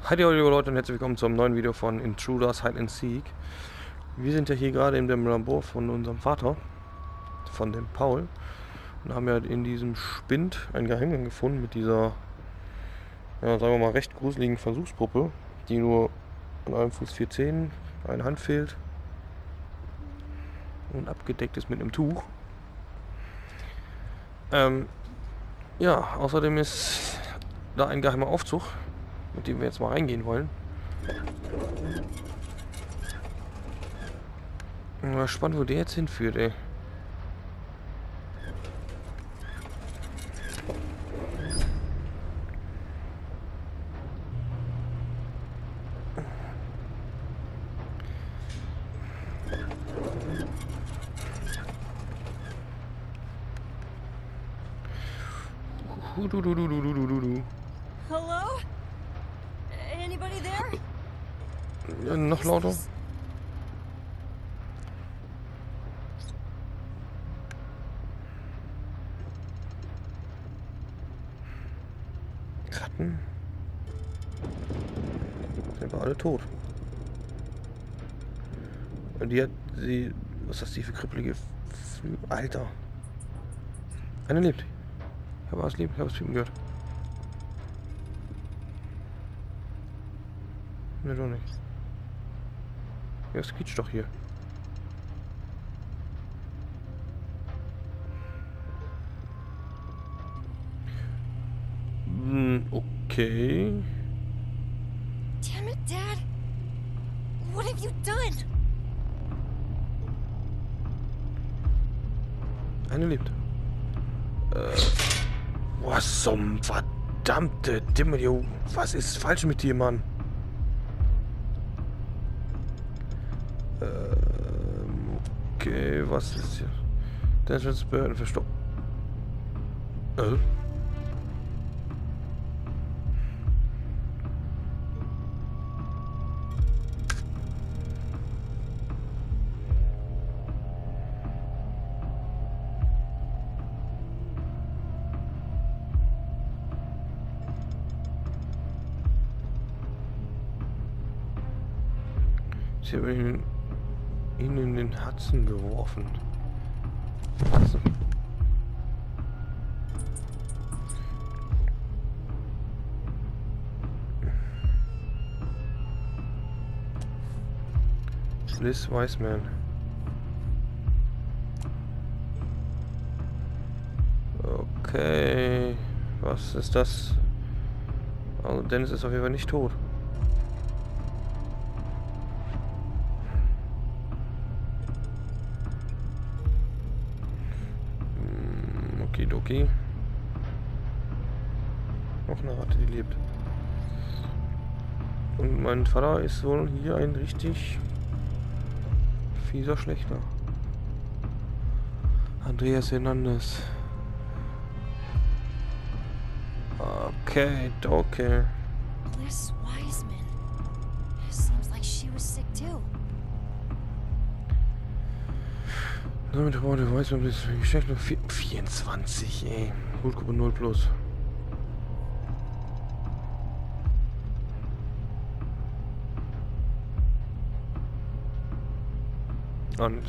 Hallo Leute und herzlich willkommen zum neuen Video von Intruders Hide and Seek. Wir sind ja hier gerade in dem Labor von unserem Vater, von dem Paul, und haben ja in diesem Spind einen Geheimgang gefunden mit dieser, ja, sagen wir mal, recht gruseligen Versuchspuppe, die nur an einem Fuß 4 Zehen, eine Hand fehlt und abgedeckt ist mit einem Tuch. Ja, außerdem ist da ein geheimer Aufzug, mit dem wir jetzt mal reingehen wollen. Mal spannend, wo der jetzt hinführt, ey. Hello? Anybody there? Ja, noch lauter. Ratten? Sind wir alle tot. Und die hat sie. Was ist das die für kribbelige Flügel? Alter. Eine lebt. Ich habe was lieb, ich habe was Piepen gehört. Ne, doch nicht. Ja, es quietscht doch hier. Okay. Damn it, Dad. What have you done? Eine lebt. Was zum verdammte Dimmel, jo. Was ist falsch mit dir, Mann? Okay, was ist hier? Dangerous Behörden verstopft. Ich habe ihn in den Hudson geworfen. Also. Liz Wiseman. Okay. Was ist das? Also Dennis ist auf jeden Fall nicht tot. Okay. Noch eine Ratte, die lebt. Und mein Vater ist wohl hier ein richtig fieser Schlechter. Andreas Hernandez. Okay. Liz Wiseman. Seems like she was sick too. Damit wurde Wiseman bis Geschlecht nur 24, ey. Blutgruppe 0 plus. Und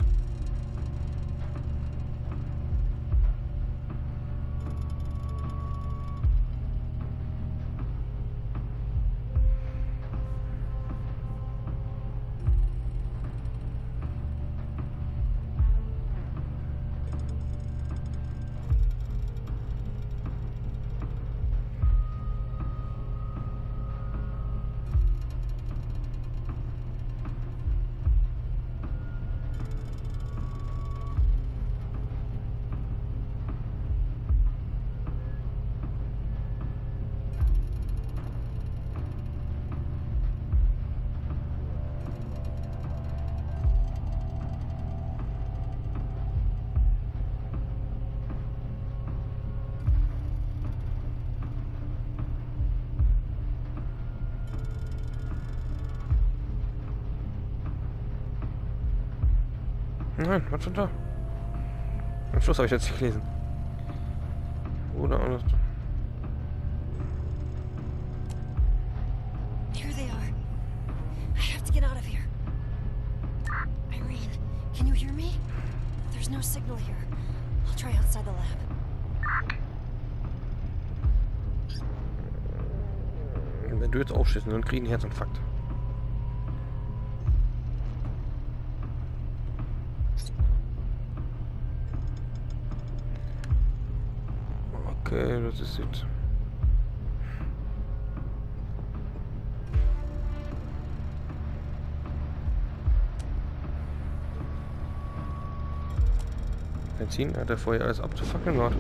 nein, was schon da? Am Schluss habe ich jetzt nicht gelesen. Oder anders. They're hear me? There's no signal here. I'll try outside the lab. Wenn du jetzt aufstehst, dann krieg ich einen Herzinfarkt. Okay, das ist jetzt. Benzin, hat er vorher alles abzufackeln, warte.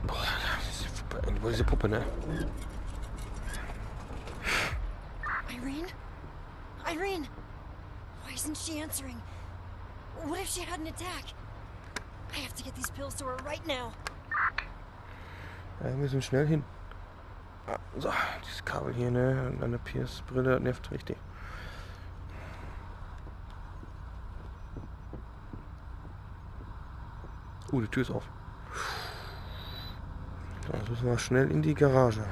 Boah, diese Puppe, ne? Irene! Why isn't she answering? What if she had an attack? I have to get these pills to her right now. Ja, wir müssen schnell hin. Ah, so, dieses Kabel hier, ne? Und eine Pierce-Brille nervt richtig. Die Tür ist auf. So, jetzt müssen wir schnell in die Garage.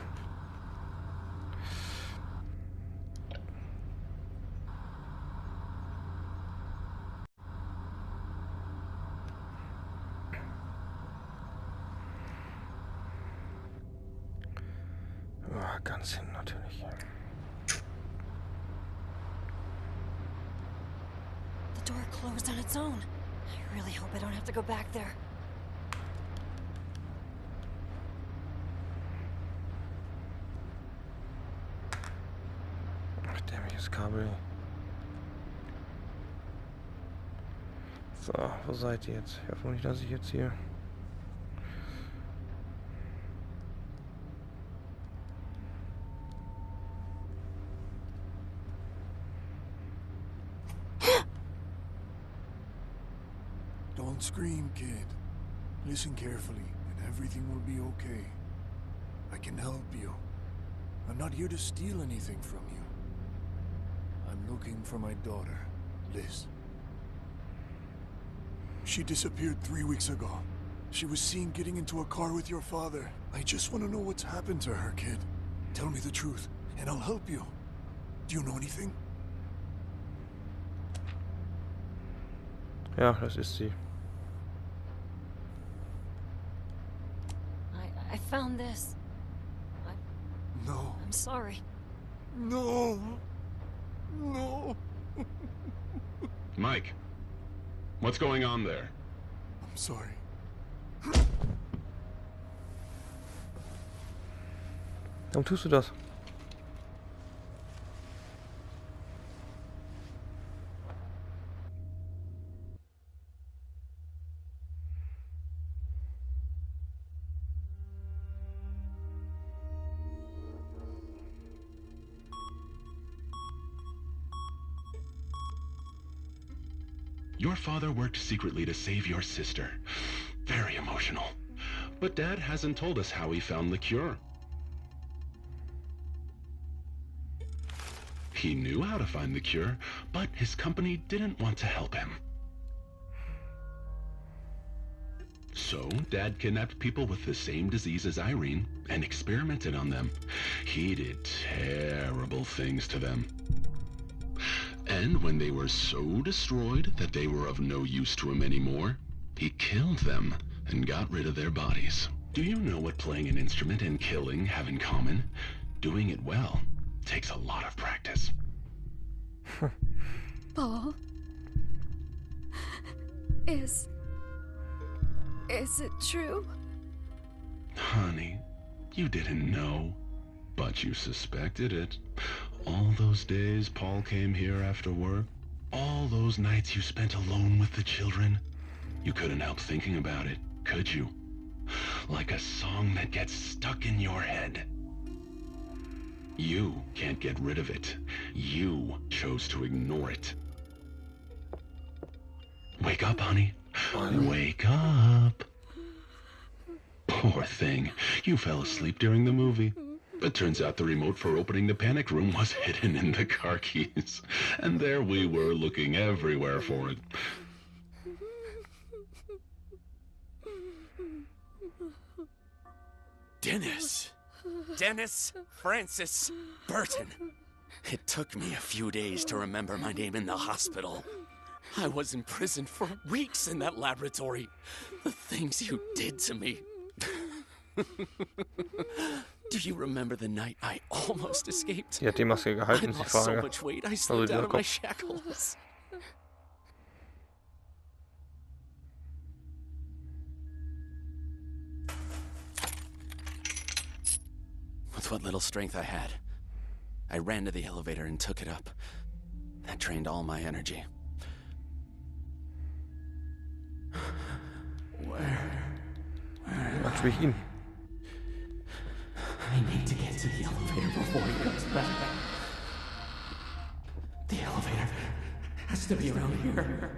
Ganz hin natürlich. The door closed on its own. I really hope I don't have to go back there. Ach, dämliches Kabel. So, wo seid ihr jetzt? Ich hoffe nicht, dass ich jetzt hier... Don't scream, kid. Listen carefully, and everything will be okay. I can help you. I'm not here to steal anything from you. I'm looking for my daughter, Liz. She disappeared 3 weeks ago. She was seen getting into a car with your father. I just want to know what's happened to her, kid. Tell me the truth, and I'll help you. Do you know anything? Ja, das ist sie. I found this. No. I'm sorry. No. No. Mike, what's going on there? I'm sorry. Warum tust du das? Your father worked secretly to save your sister. Very emotional. But Dad hasn't told us how he found the cure. He knew how to find the cure, but his company didn't want to help him. So, Dad kidnapped people with the same disease as Irene and experimented on them. He did terrible things to them. And when they were so destroyed that they were of no use to him anymore, he killed them and got rid of their bodies. Do you know what playing an instrument and killing have in common? Doing it well takes a lot of practice. Paul, is it true? Honey, you didn't know, but you suspected it. All those days Paul came here after work, all those nights you spent alone with the children, you couldn't help thinking about it, could you? Like a song that gets stuck in your head. You can't get rid of it. You chose to ignore it. Wake up, honey. Wake up. Poor thing. You fell asleep during the movie. But turns out the remote for opening the panic room was hidden in the car keys. And there we were looking everywhere for it. Dennis. Dennis Francis Burton. It took me a few days to remember my name in the hospital. I was imprisoned for weeks in that laboratory. The things you did to me. Do you remember the night I almost escaped? Die hat die Maske gehalten, I ist die lost so Frage. much weight, I Also slipped out dieser of my Kopf. shackles. With what little strength I had, I ran to the elevator and took it up. That drained all my energy. Ach, spiel ich ihn. I need to get to the elevator before he comes back. The elevator has to be around here.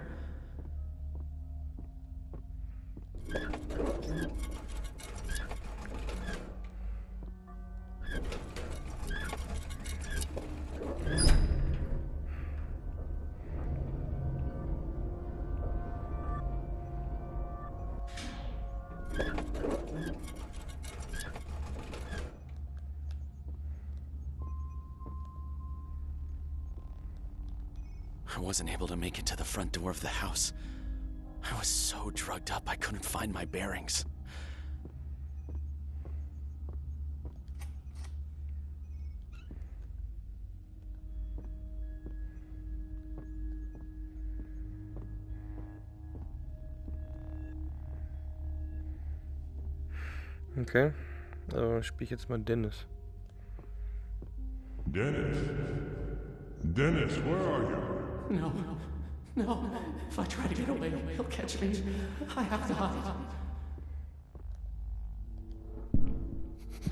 I wasn't able to make it to the front door of the house. I was so drugged up I couldn't find my bearings. Okay. Also spiele ich jetzt mal Dennis. Dennis? Dennis, where are you? No. If I try to get away, he'll catch me. I have to hide.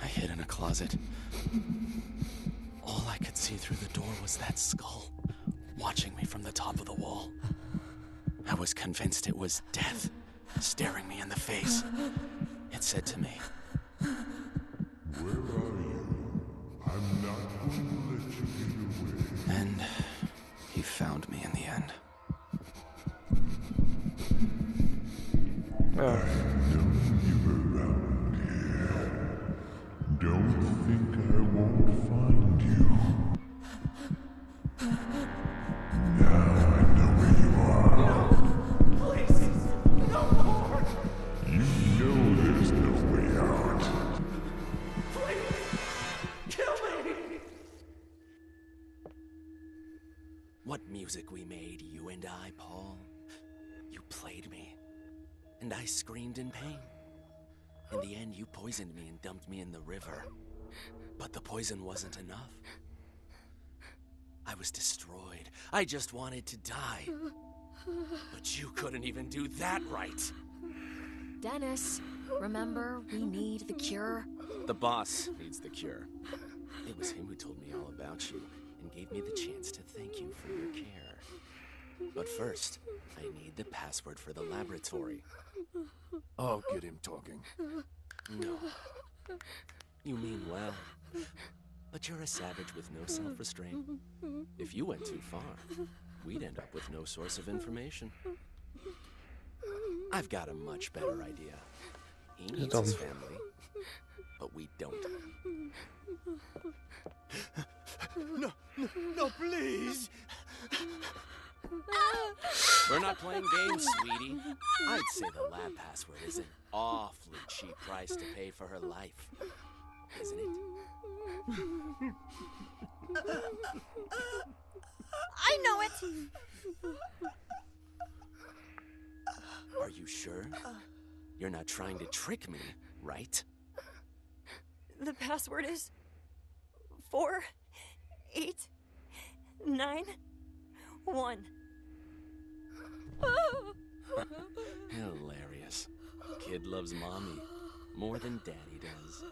I hid in a closet. All I could see through the door was that skull, watching me from the top of the wall. I was convinced it was death, staring me in the face. It said to me, Where are you? I'm not going to let you get away. and he found me in the end. Ja. Don't think I won't find you. Now I know where you are. Please, no more! You know there's no way out. Please, kill me! What music we made, you and I, Paul. You played me, and I screamed in pain. In the end, you poisoned me and dumped me in the river. But the poison wasn't enough. I was destroyed. I just wanted to die. But you couldn't even do that right. Dennis, remember, we need the cure. The boss needs the cure. It was him who told me all about you and gave me the chance to thank you for your care. But first, I need the password for the laboratory. I'll get him talking. No. You mean well. But you're a savage with no self-restraint. If you went too far, we'd end up with no source of information. I've got a much better idea. He needs his family, but we don't. No, please! We're not playing games, sweetie. I'd say the lab password is an awfully cheap price to pay for her life, isn't it? I know it! Are you sure? You're not trying to trick me, right? The password is 4, 8, 9, 1. Hilarious. Kid loves mommy more than daddy does.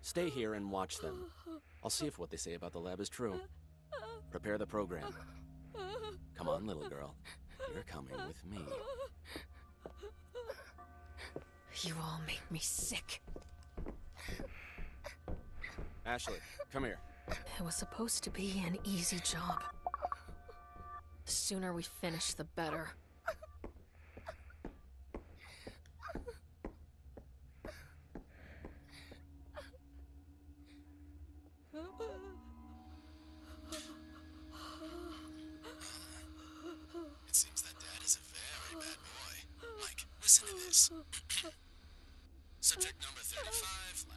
Stay here and watch them. I'll see if what they say about the lab is true. Prepare the program. Come on, little girl. You're coming with me. You all make me sick. Ashley, come here. It was supposed to be an easy job. The sooner we finish, the better.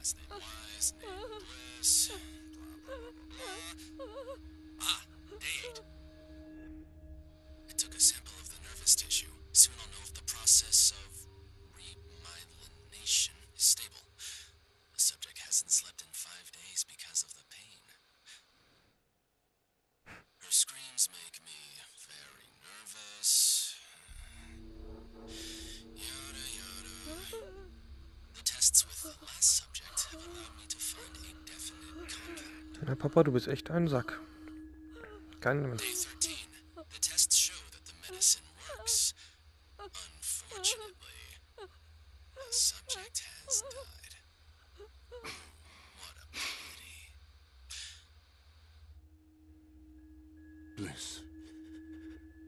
Last name wise, name bliss. Blah, blah, blah. Ah, day 8. I took a sample of the nervous tissue. Soon I'll know if the process of remyelination is stable. The subject hasn't slept in 5 days because of the pain. Her screams make me very nervous. Yada yada. The tests with the last subject have allowed me to find a definite compound. Ja, Papa, du bist echt ein Sack. Kein Mensch. Day 13. The tests show that the medicine works. Unfortunately, the subject has died. What a pity. Bliss.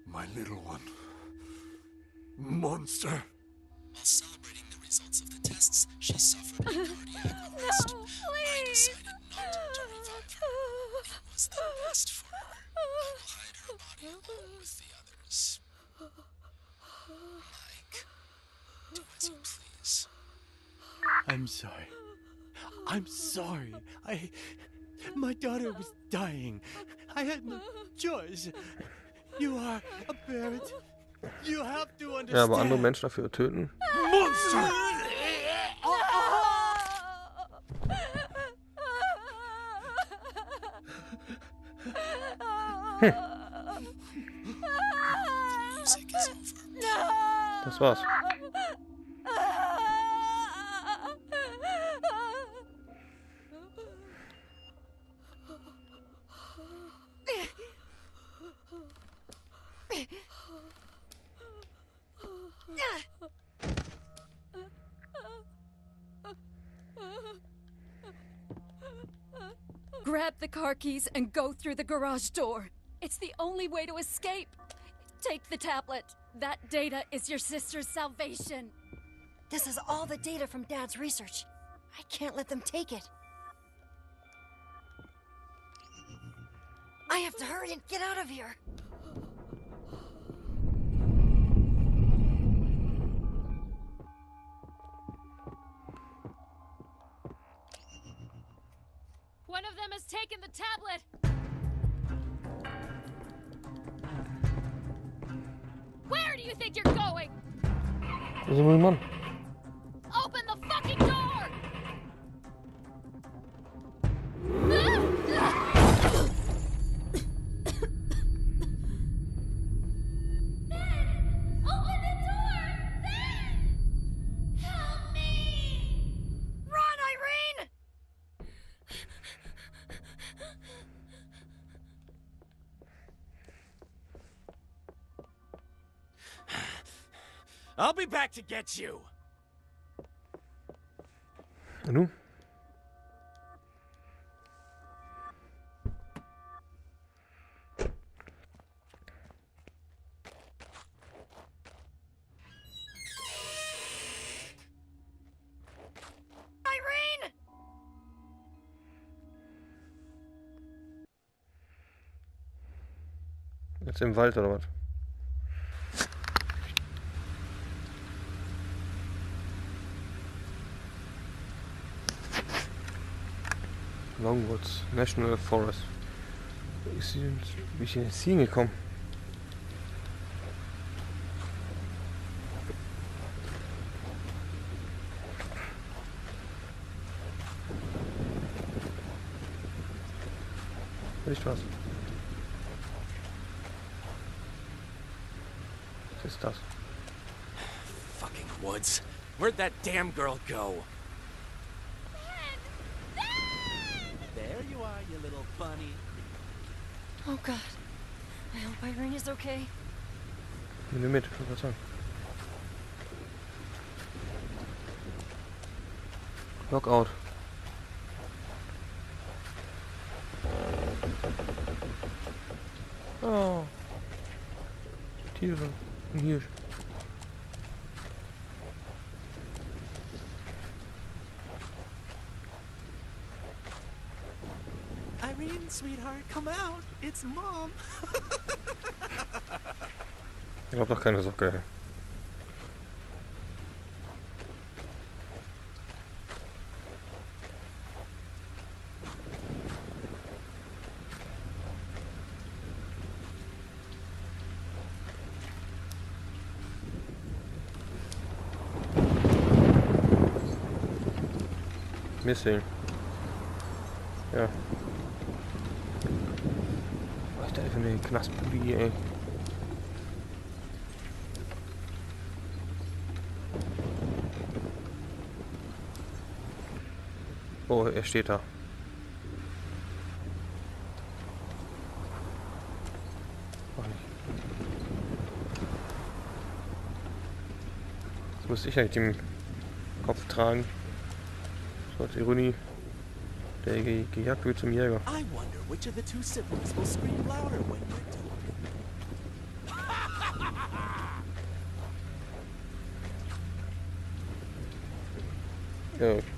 My little one. Monster. While celebrating the results of the tests, she suffered a cardiac arrest. I decided not to revive her. It was the best for her. I will hide her body along with the others. Mike, do as you please. I'm sorry. I'm sorry. My daughter was dying. I had no choice. You are a parent. You have to understand. Ja, aber andere Menschen dafür töten. Monster! Music is over. Das war's. Grab the car keys and go through the garage door. It's the only way to escape. Take the tablet. That data is your sister's salvation. This is all the data from Dad's research. I can't let them take it. I have to hurry and get out of here. One of them has taken the tablet. Where do you think you're going? Das ist mein Mann. Open the fucking door! Ben! Open the door! Ben! Help me! Run, Irene! I'll be back to get you. Und du? Irene! Jetzt im Wald oder was? Longwoods National Forest. Wie ich hier jetzt hingekommen? Nicht was? Was ist das? Fucking woods. Where'd that damn girl go? There you are, you little bunny. Oh God. I hope Irene is okay. Nimm mir mit, ich wollte was sagen. Lockout. Oh. Tiere. Ein Hirsch. Irene, sweetheart, come out. It's Mom. Ich hab doch keine Socke. Missing. Ja. Was ist das für eine Knastpulli, ey? Oh, er steht da. Mach nicht. Das muss ich eigentlich den Kopf tragen. So als Ironie. Der gejagt wird zum Jäger. I wonder which of the two siblings will scream louder when you're done.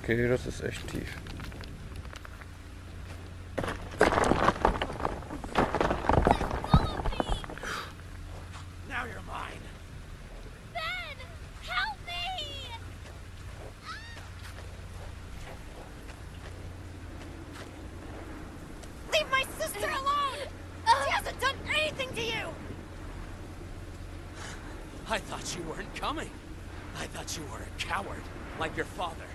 Okay, das ist echt tief. Now you're mine. Ben! Help me! Leave my sister alone! She hasn't done anything to you! I thought you weren't coming. I thought you were a coward, like your father.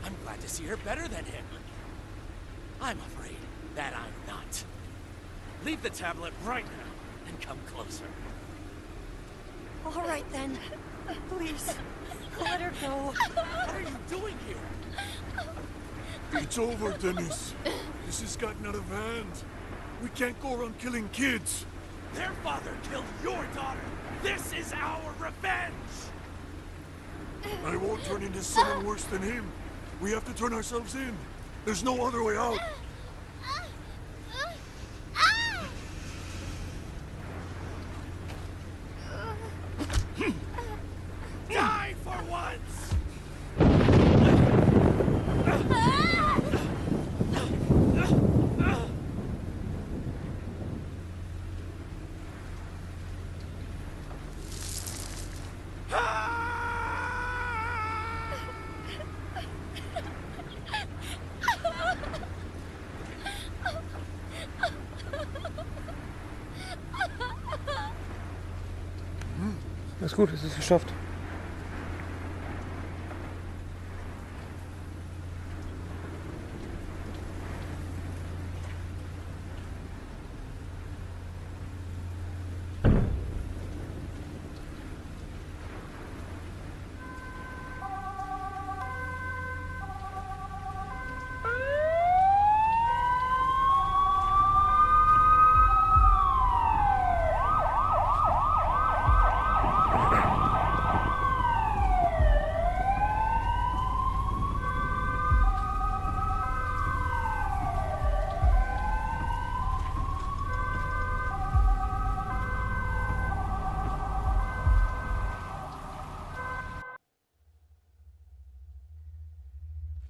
I'm glad to see her better than him. I'm afraid that I'm not. Leave the tablet right now and come closer. All right, then. Please, let her go. What are you doing here? It's over, Dennis. This has gotten out of hand. We can't go around killing kids. Their father killed your daughter. This is our revenge! I won't turn into someone worse than him. We have to turn ourselves in. There's no other way out. Die for once! Ist gut, es ist geschafft.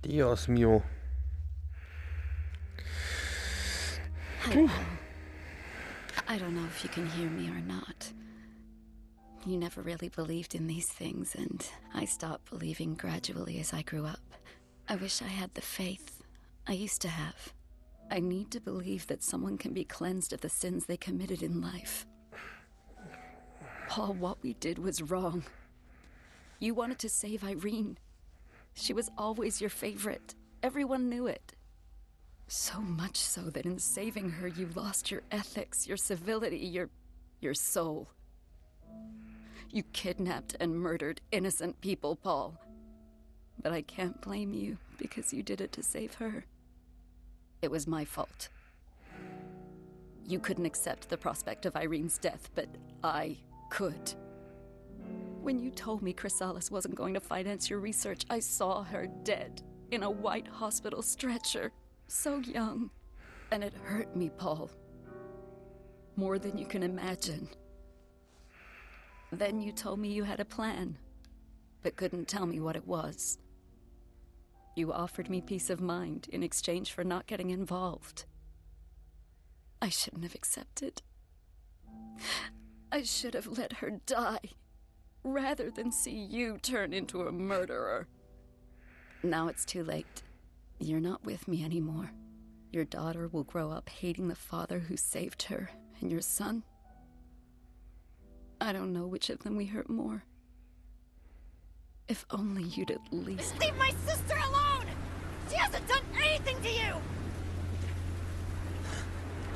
Dios mio. I don't know if you can hear me or not. You never really believed in these things, and I stopped believing gradually as I grew up. I wish I had the faith I used to have. I need to believe that someone can be cleansed of the sins they committed in life. Paul, what we did was wrong. You wanted to save Irene. She was always your favorite. Everyone knew it. So much so that in saving her, you lost your ethics, your civility, your soul. You kidnapped and murdered innocent people, Paul. But I can't blame you, because you did it to save her. It was my fault. You couldn't accept the prospect of Irene's death, but I could. When you told me Chrysalis wasn't going to finance your research, I saw her dead in a white hospital stretcher. So young. And it hurt me, Paul. More than you can imagine. Then you told me you had a plan, but couldn't tell me what it was. You offered me peace of mind in exchange for not getting involved. I shouldn't have accepted. I should have let her die, rather than see you turn into a murderer. Now it's too late. You're not with me anymore. Your daughter will grow up hating the father who saved her, and your son? I don't know which of them we hurt more. If only you'd at least... Leave my sister alone! She hasn't done anything to you!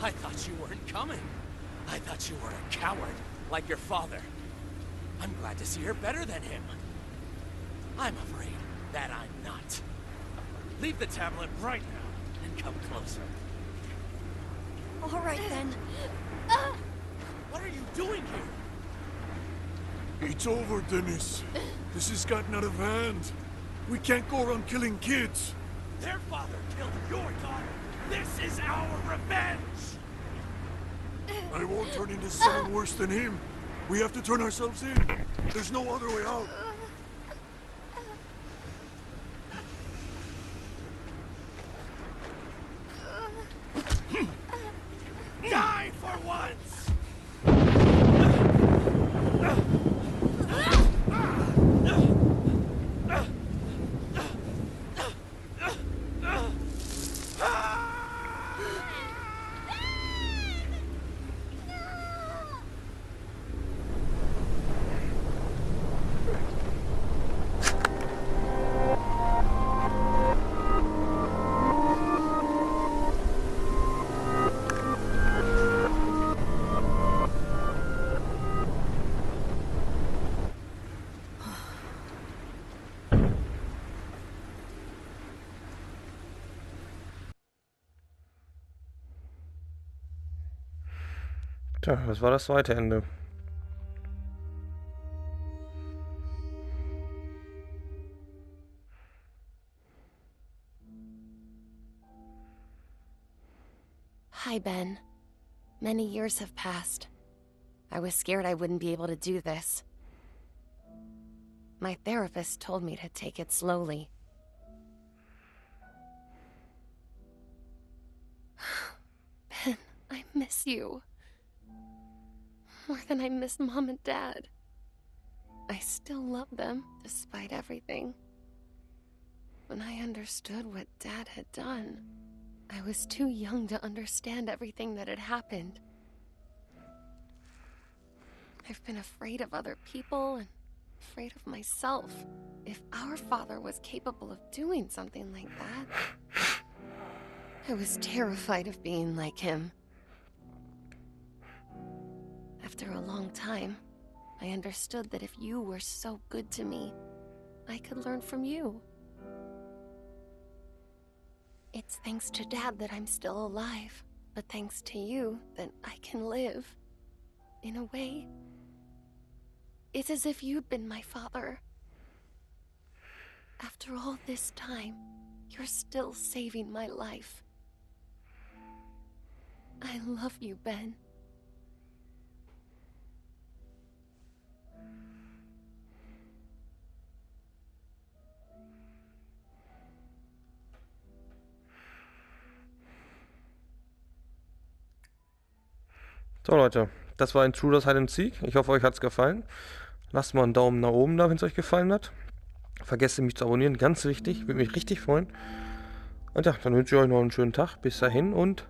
I thought you weren't coming. I thought you were a coward, like your father. I'm glad to see her better than him. I'm afraid that I'm not. Leave the tablet right now and come closer. All right, then. What are you doing here? It's over, Dennis. This has gotten out of hand. We can't go around killing kids. Their father killed your daughter. This is our revenge! I won't turn into someone worse than him. We have to turn ourselves in. There's no other way out. Die for once! Tja, das war das zweite Ende. Hi, Ben. Many years have passed. I was scared I wouldn't be able to do this. My therapist told me to take it slowly. Ben, I miss you. More than I miss Mom and Dad. I still love them, despite everything. When I understood what Dad had done, I was too young to understand everything that had happened. I've been afraid of other people and afraid of myself. If our father was capable of doing something like that, I was terrified of being like him. After a long time, I understood that if you were so good to me, I could learn from you. It's thanks to Dad that I'm still alive, but thanks to you that I can live. In a way, it's as if you'd been my father. After all this time, you're still saving my life. I love you, Ben. So Leute, das war Intruders Hide and Seek. Ich hoffe, euch hat es gefallen. Lasst mal einen Daumen nach oben da, wenn es euch gefallen hat. Vergesst mich zu abonnieren, ganz wichtig. Würde mich richtig freuen. Und ja, dann wünsche ich euch noch einen schönen Tag. Bis dahin und